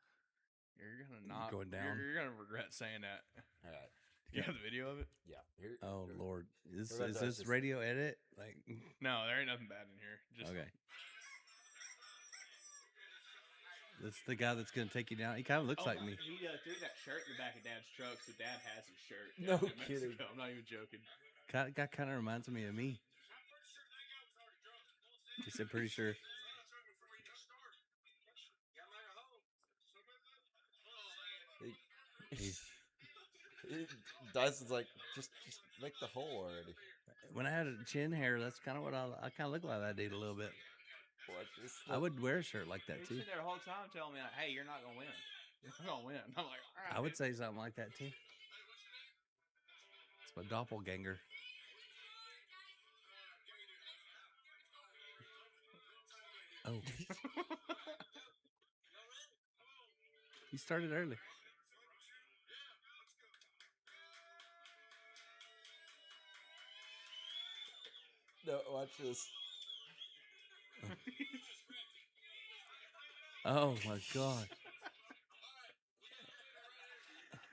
Speaker 9: You're gonna not
Speaker 8: going down.
Speaker 9: You're gonna regret saying that.
Speaker 10: All right.
Speaker 9: You have the video of it?
Speaker 10: Yeah. Here,
Speaker 8: Oh
Speaker 10: here.
Speaker 8: Lord, is
Speaker 10: What about
Speaker 8: this
Speaker 10: this?
Speaker 8: radio edit? Like,
Speaker 9: No, there ain't nothing bad in here. Just
Speaker 8: okay. That's the guy that's gonna take you down. He kind of looks like me.
Speaker 9: He threw that shirt in the back of Dad's truck, so Dad has his shirt.
Speaker 10: No
Speaker 9: in Mexico.
Speaker 10: kidding.
Speaker 9: I'm not even joking.
Speaker 8: Guy kind of reminds me of me. He said, "Pretty sure."
Speaker 10: Dyson's like, just make the hole already.
Speaker 8: When I had a chin hair, that's kind of what I kind of look like that dude a little bit.
Speaker 10: Watch this.
Speaker 8: I would wear a shirt like that
Speaker 9: He's
Speaker 8: too.
Speaker 9: sitting there the whole time telling me, like, "Hey, you're not gonna win. You're not gonna win." I'm like, "All right."
Speaker 8: I would say something like that too. It's my doppelganger. Oh, he started early.
Speaker 10: No, watch this.
Speaker 8: Oh my god.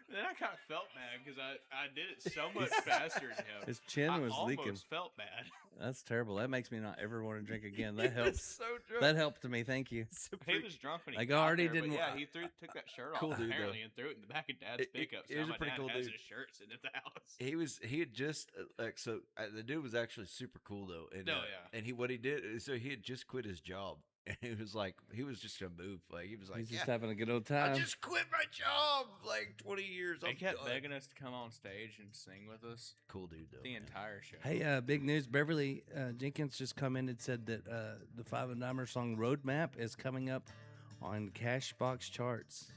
Speaker 9: Then I kind of felt bad because I did it so much faster than him.
Speaker 8: His chin was
Speaker 9: I
Speaker 8: leaking.
Speaker 9: almost felt bad.
Speaker 8: That's terrible. That makes me not ever want to drink again. That helped.
Speaker 10: So drunk.
Speaker 8: That helped me. Thank you.
Speaker 9: He was drunk when he
Speaker 8: Like,
Speaker 9: got
Speaker 8: already
Speaker 9: there, but
Speaker 8: didn't-
Speaker 9: yeah, he took that shirt
Speaker 10: Cool
Speaker 9: off
Speaker 10: dude, though.
Speaker 9: apparently and threw it in the back of Dad's pickup.
Speaker 10: he
Speaker 9: So
Speaker 10: was a
Speaker 9: my
Speaker 10: pretty
Speaker 9: dad
Speaker 10: cool
Speaker 9: has
Speaker 10: dude.
Speaker 9: his shirt sitting at the house.
Speaker 10: He had just like so. The dude was actually super cool though. And,
Speaker 9: Oh, yeah.
Speaker 10: And what he did is so he had just quit his job, and he was like he was just gonna move. Like he was like,
Speaker 8: He's just
Speaker 10: yeah,
Speaker 8: having a good old
Speaker 10: I
Speaker 8: time.
Speaker 10: just quit my job like 20 years.
Speaker 9: They
Speaker 10: I'm
Speaker 9: kept
Speaker 10: done."
Speaker 9: begging us to come on stage and sing with us
Speaker 10: Cool dude though.
Speaker 9: the
Speaker 10: man.
Speaker 9: entire show.
Speaker 8: Hey, big news! Beverly Jenkins just commented, said that the Five and Dimer song "Roadmap" is coming up on Cashbox charts.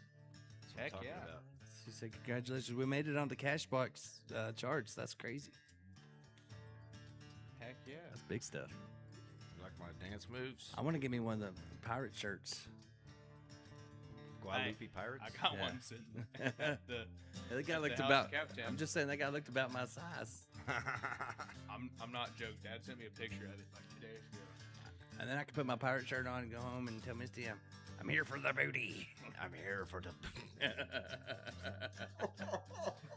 Speaker 9: Heck
Speaker 10: Talking
Speaker 9: yeah.
Speaker 10: about.
Speaker 8: She said, "Congratulations, we made it on the Cashbox charts. That's crazy.
Speaker 9: Heck yeah.
Speaker 8: That's big stuff."
Speaker 10: Like my dance moves.
Speaker 8: I want to give me one of the pirate shirts.
Speaker 10: Guadalupe Pirates.
Speaker 9: I got
Speaker 8: Yeah.
Speaker 9: one sitting at the
Speaker 8: That guy
Speaker 9: at the
Speaker 8: looked
Speaker 9: house
Speaker 8: about.
Speaker 9: of Captain.
Speaker 8: I'm just saying that guy looked about my size.
Speaker 9: I'm not joking. Dad sent me a picture of it like 2 days ago.
Speaker 8: And then I could put my pirate shirt on and go home and tell Misty I'm here for the booty.
Speaker 10: I'm here for the.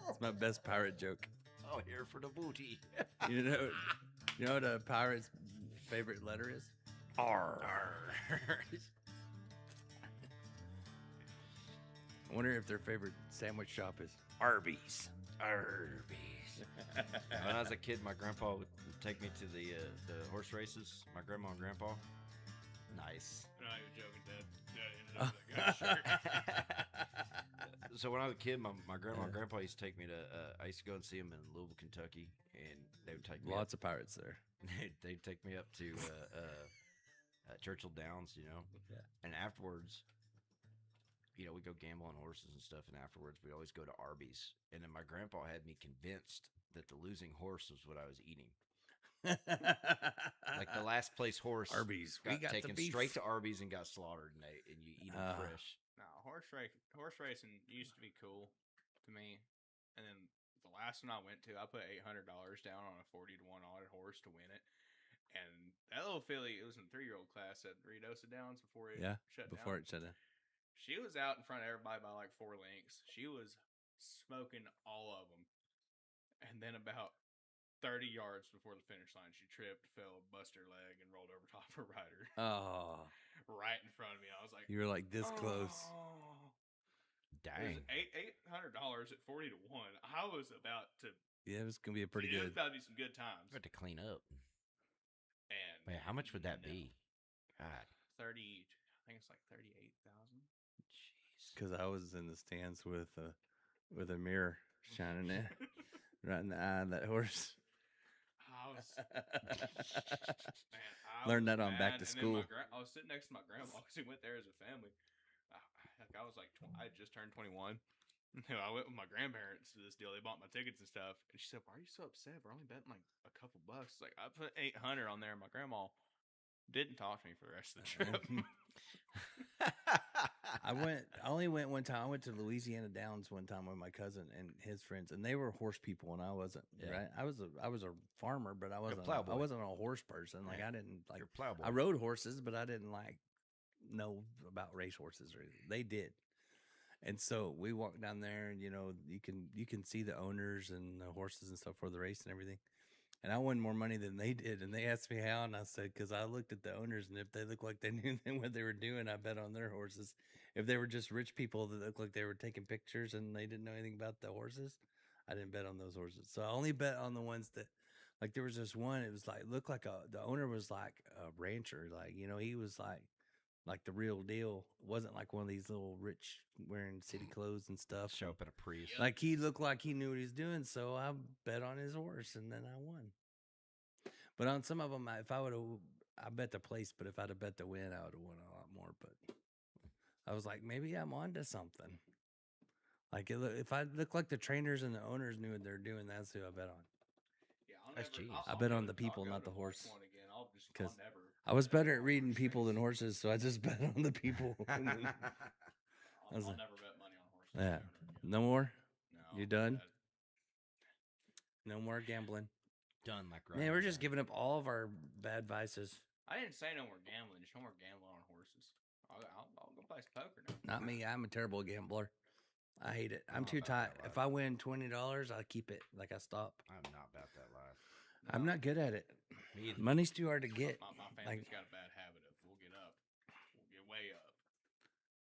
Speaker 8: It's my best pirate joke.
Speaker 10: I'm here for the booty.
Speaker 8: You know what a pirate's favorite letter is?
Speaker 10: R.
Speaker 8: I wonder if their favorite sandwich shop is
Speaker 10: Arby's. When I was a kid, my grandpa would take me to the horse races. My grandma and grandpa. Nice.
Speaker 9: I'm not even joking, Dad. Dad ended up with that guy's shirt.
Speaker 10: So when I was a kid, my grandma and grandpa used to take me to. I used to go and see them in Louisville, Kentucky, and they would take me.
Speaker 8: lots of pirates there.
Speaker 10: They'd take me up to Churchill Downs,
Speaker 8: Yeah.
Speaker 10: and afterwards, we go gamble on horses and stuff, and afterwards we'd always go to Arby's, and then my grandpa had me convinced that the losing horse was what I was eating. Like the last place horse,
Speaker 8: Arby's, we got the
Speaker 10: taken
Speaker 8: beef.
Speaker 10: straight to Arby's and got slaughtered, and you eat them fresh.
Speaker 9: No, horse racing used to be cool to me, and then the last one I went to, I put $800 down on a 40-1 odd horse to win it, and that little filly, it was in the 3-year-old class at Redosa Downs before it shut
Speaker 8: before
Speaker 9: down.
Speaker 8: it shut down.
Speaker 9: She was out in front of everybody by like 4 lengths. She was smoking all of them, and then about 30 yards before the finish line, she tripped, fell, busted her leg, and rolled over top of her rider
Speaker 8: Oh,
Speaker 9: right in front of me. I was like,
Speaker 8: you were like this close.
Speaker 9: "Oh." It
Speaker 10: Dang.
Speaker 9: was $800 at 40-1. I was about to.
Speaker 8: Yeah, it was gonna be a pretty
Speaker 9: It was
Speaker 8: good.
Speaker 9: about to be some good times.
Speaker 10: Got to clean up.
Speaker 9: And
Speaker 10: Man, how much would that
Speaker 9: no.
Speaker 10: be? God.
Speaker 9: 30. I think it's like 38,000.
Speaker 8: Because I was in the stands with a mirror shining it right in the eye of that horse.
Speaker 9: I was, man, I
Speaker 8: Learned
Speaker 9: was
Speaker 8: that on back
Speaker 9: mad,
Speaker 8: to
Speaker 9: and
Speaker 8: school.
Speaker 9: then I was sitting next to my grandma because we went there as a family. I was like, I had just turned 21. I went with my grandparents to this deal. They bought my tickets and stuff, and she said, "Why are you so upset? We're only betting like a couple bucks." Like I put 800 on there. And my grandma didn't talk to me for the rest of the trip.
Speaker 8: I only went one time. I went to Louisiana Downs one time with my cousin and his friends, and they were horse people, and I wasn't.
Speaker 10: Yeah.
Speaker 8: Right? I was a farmer, but I wasn't.
Speaker 10: plowboy.
Speaker 8: I wasn't a horse person. Like
Speaker 10: Yeah.
Speaker 8: I didn't like.
Speaker 10: You're a plowboy.
Speaker 8: I rode horses, but I didn't like know about race horses or anything. They did. And so we walked down there, and you can see the owners and the horses and stuff for the race and everything. And I won more money than they did. And they asked me how, and I said, because I looked at the owners, and if they looked like they knew what they were doing, I bet on their horses. If they were just rich people that looked like they were taking pictures and they didn't know anything about the horses, I didn't bet on those horses. So I only bet on the ones that, like, there was this one. It was like looked like the owner was like a rancher, like he was like the real deal. It wasn't like one of these little rich wearing city clothes and stuff.
Speaker 10: Show up in a Prius.
Speaker 8: Like he looked like he knew what he was doing, so I bet on his horse, and then I won. But on some of them, if I would have, I bet the place. But if I'd have bet the win, I would have won a lot more. But I was like, maybe I'm onto something. Like if I look like the trainers and the owners knew what they're doing, that's who I bet on.
Speaker 9: Yeah,
Speaker 10: That's genius.
Speaker 8: I bet on the people, not the horse. Because
Speaker 9: I'll never.
Speaker 8: I was better at reading people than horses, so I just bet on the people.
Speaker 9: I'll never bet money on horses.
Speaker 8: Yeah.
Speaker 9: ever again.
Speaker 8: No more?
Speaker 9: No,
Speaker 8: You done?
Speaker 9: that-
Speaker 8: No more gambling.
Speaker 10: Done like right.
Speaker 8: Man, we're just giving up all of our bad vices.
Speaker 9: I didn't say no more gambling. Just no more gambling on horses. I'll go play some poker now.
Speaker 8: Not me. I'm a terrible gambler. I hate it. I'm
Speaker 10: not
Speaker 8: too
Speaker 10: about
Speaker 8: tight.
Speaker 10: that life.
Speaker 8: If I win $20, I keep it. Like I stop.
Speaker 10: I'm not about that life.
Speaker 8: I'm not good at it.
Speaker 10: Me either.
Speaker 8: Money's too hard to get.
Speaker 9: My family's got a bad habit of we'll get way up,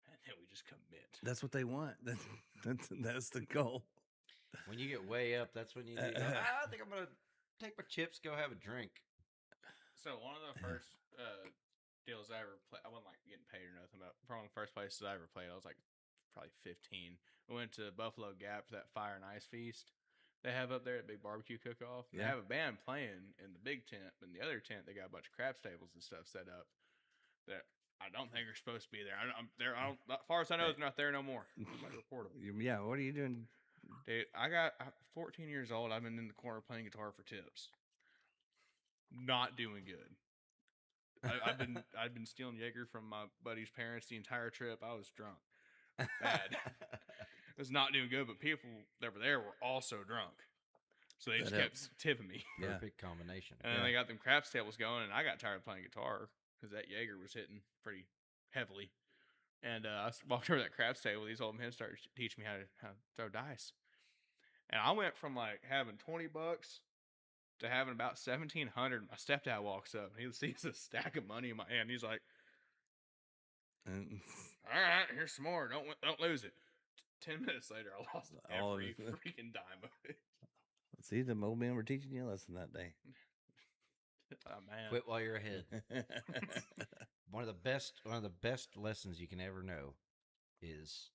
Speaker 9: and then we just commit.
Speaker 8: That's what they want. That's the goal.
Speaker 10: When you get way up, that's when you need. I think I'm gonna take my chips, go have a drink.
Speaker 9: So one of the first deals I ever played, I wasn't like getting paid or nothing, but from one of the first places I ever played, I was like probably 15. We went to Buffalo Gap for that Fire and Ice Feast they have up there at Big Barbecue Cook-Off. They have a band playing in the big tent, but in the other tent they got a bunch of craps tables and stuff set up that I don't think are supposed to be there. As far as I know, they're not there no more. I'm gonna report them.
Speaker 8: Yeah, what are you doing?
Speaker 9: Dude, I'm 14 years old. I've been in the corner playing guitar for tips. Not doing good. I've been stealing Jaeger from my buddy's parents the entire trip. I was drunk, bad. It was not doing good, but people that were there were also drunk, so they just kept tipping me.
Speaker 10: Perfect combination.
Speaker 9: And then they got them craps tables going, and I got tired of playing guitar because that Jaeger was hitting pretty heavily. And I walked over to that craps table. These old men started teaching me how to throw dice. And I went from like having $20 to having about $1,700. My stepdad walks up and he sees a stack of money in my hand. He's like, "All right, here's some more. Don't lose it." 10 minutes later, I lost every freaking dime of it.
Speaker 8: See, the old men were teaching you a lesson that day.
Speaker 9: Oh, man.
Speaker 10: Quit while you're ahead. One of the best lessons you can ever know is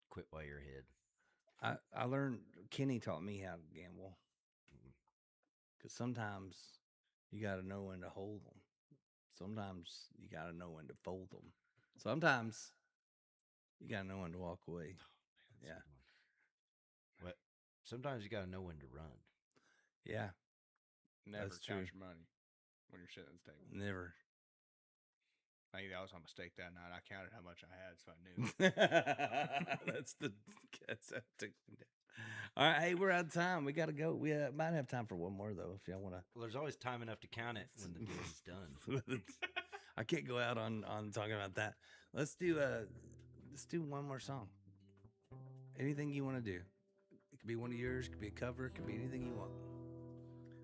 Speaker 10: quit while you're ahead.
Speaker 8: I learned. Kenny taught me how to gamble. Because sometimes you got to know when to hold them. Sometimes you got to know when to fold them. Sometimes you got to know when to walk away. Yeah.
Speaker 10: But sometimes you got to know when to run.
Speaker 8: Yeah.
Speaker 9: Never
Speaker 8: That's
Speaker 9: count
Speaker 8: true.
Speaker 9: your money when you're sitting at the table.
Speaker 8: Never.
Speaker 9: I think that was a mistake that night. I counted how much I had, so I knew.
Speaker 8: That's all right. Hey, we're out of time. We got to go. We might have time for one more though, if y'all want to.
Speaker 10: Well, there's always time enough to count it when the deal is done.
Speaker 8: I can't go out on talking about that. Let's do one more song. Anything you want to do. It could be one of yours. It could be a cover. It could be anything you want.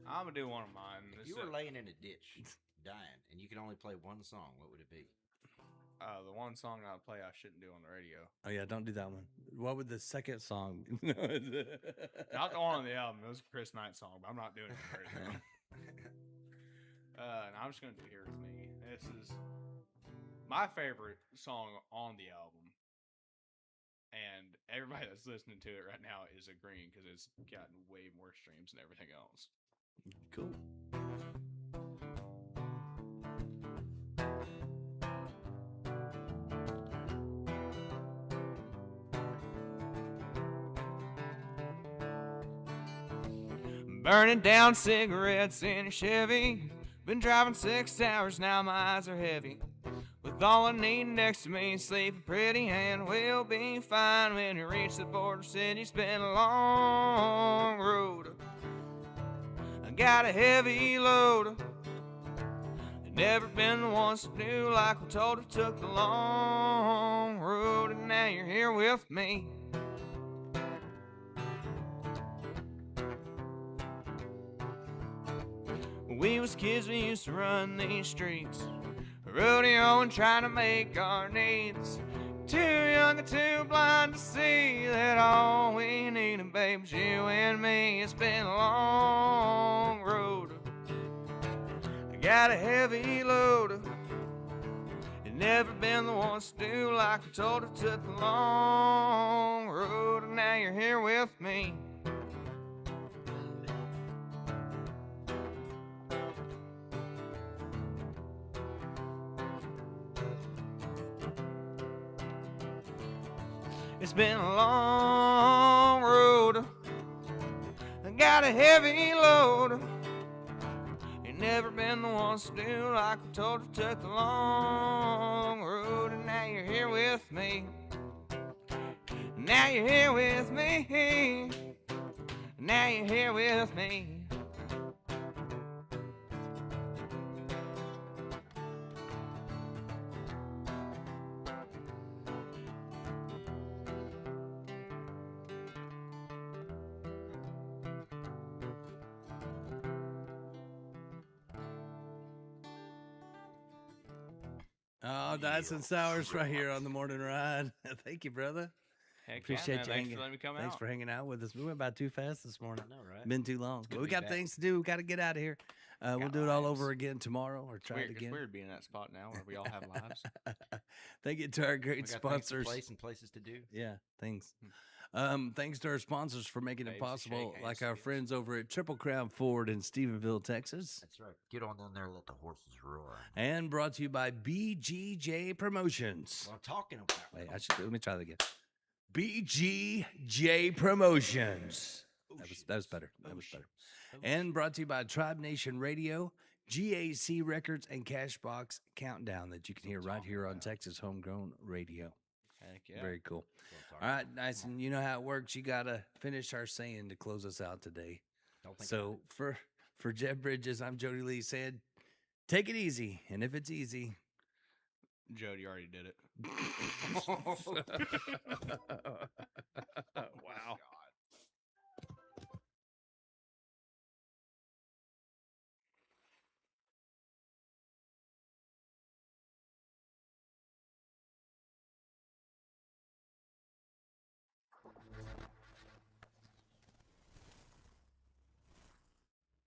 Speaker 9: I'm gonna do one of mine.
Speaker 10: If you were laying in a ditch, dying, and you could only play one song, what would it be?
Speaker 9: The one song I would play I shouldn't do on the radio.
Speaker 8: Oh yeah, don't do that one. What would the second song?
Speaker 9: Not the one on the album. It was a Chris Knight song, but I'm not doing it on the radio. And I'm just gonna do "Here With Me." This is my favorite song on the album. and everybody that's listening to it right now is agreeing because it's gotten way more streams than everything else.
Speaker 8: Cool.
Speaker 9: Burning down cigarettes in a Chevy. Been driving 6 hours, now my eyes are heavy. With all I need next to me, sleeping pretty, and we'll be fine when we reach the border city. It's been a long road. I got a heavy load. Never been the ones to do like we told her. Took the long road, and now you're here with me. When we was kids, we used to run these streets, rodeo and trying to make our needs. Too young and too blind to see that all we need, babe, is you and me. It's been a long road. I got a heavy load. It never been the ones to do like we told her. Took the long road, and now you're here with me. It's been a long road. I got a heavy load. Ain't never been the ones to do like we told her. Took the long road, and now you're here with me. Now you're here with me. Now you're here with me.
Speaker 8: Oh, Dice and Sours right here on the morning ride. Thank you, brother.
Speaker 9: Heck
Speaker 8: Appreciate
Speaker 9: yeah, man.
Speaker 8: you
Speaker 9: Thanks for letting me come
Speaker 8: Thanks
Speaker 9: out.
Speaker 8: for hanging out with us. We went by too fast this morning.
Speaker 10: I know, right?
Speaker 8: Been too long.
Speaker 10: good
Speaker 8: But
Speaker 10: to
Speaker 8: we
Speaker 10: be
Speaker 8: got
Speaker 10: back.
Speaker 8: things to do. We got to get out of here. We'll
Speaker 9: Got
Speaker 8: do it all
Speaker 9: lives.
Speaker 8: over again tomorrow or try it
Speaker 9: It's
Speaker 8: again.
Speaker 9: weird being in that spot now where we all have lives.
Speaker 8: Thank you to our
Speaker 10: We
Speaker 8: great
Speaker 10: got things to
Speaker 8: sponsors.
Speaker 10: place and places to do.
Speaker 8: Yeah, thanks. Thanks to our sponsors for making it
Speaker 9: Babes to
Speaker 8: possible,
Speaker 9: shake
Speaker 8: like
Speaker 9: hands
Speaker 8: our
Speaker 9: with.
Speaker 8: friends over at Triple Crown Ford in Stephenville, Texas.
Speaker 10: That's right. Get on down there, let the horses roar.
Speaker 8: And brought to you by BGJ Promotions.
Speaker 10: What I'm talking about.
Speaker 8: Wait, let me try that again. BGJ Promotions. That was better. That was better. And brought to you by Tribe Nation Radio, GAC Records, and Cashbox Countdown that you can hear right here on Texas Homegrown Radio.
Speaker 9: Heck yeah.
Speaker 8: Very cool. All right, Dyson, you know how it works. You got to finish our saying to close us out today.
Speaker 10: Don't think
Speaker 8: So for Jeb Bridges, I'm Jody Lee saying, take it easy. And if it's easy,
Speaker 9: Jody already did it.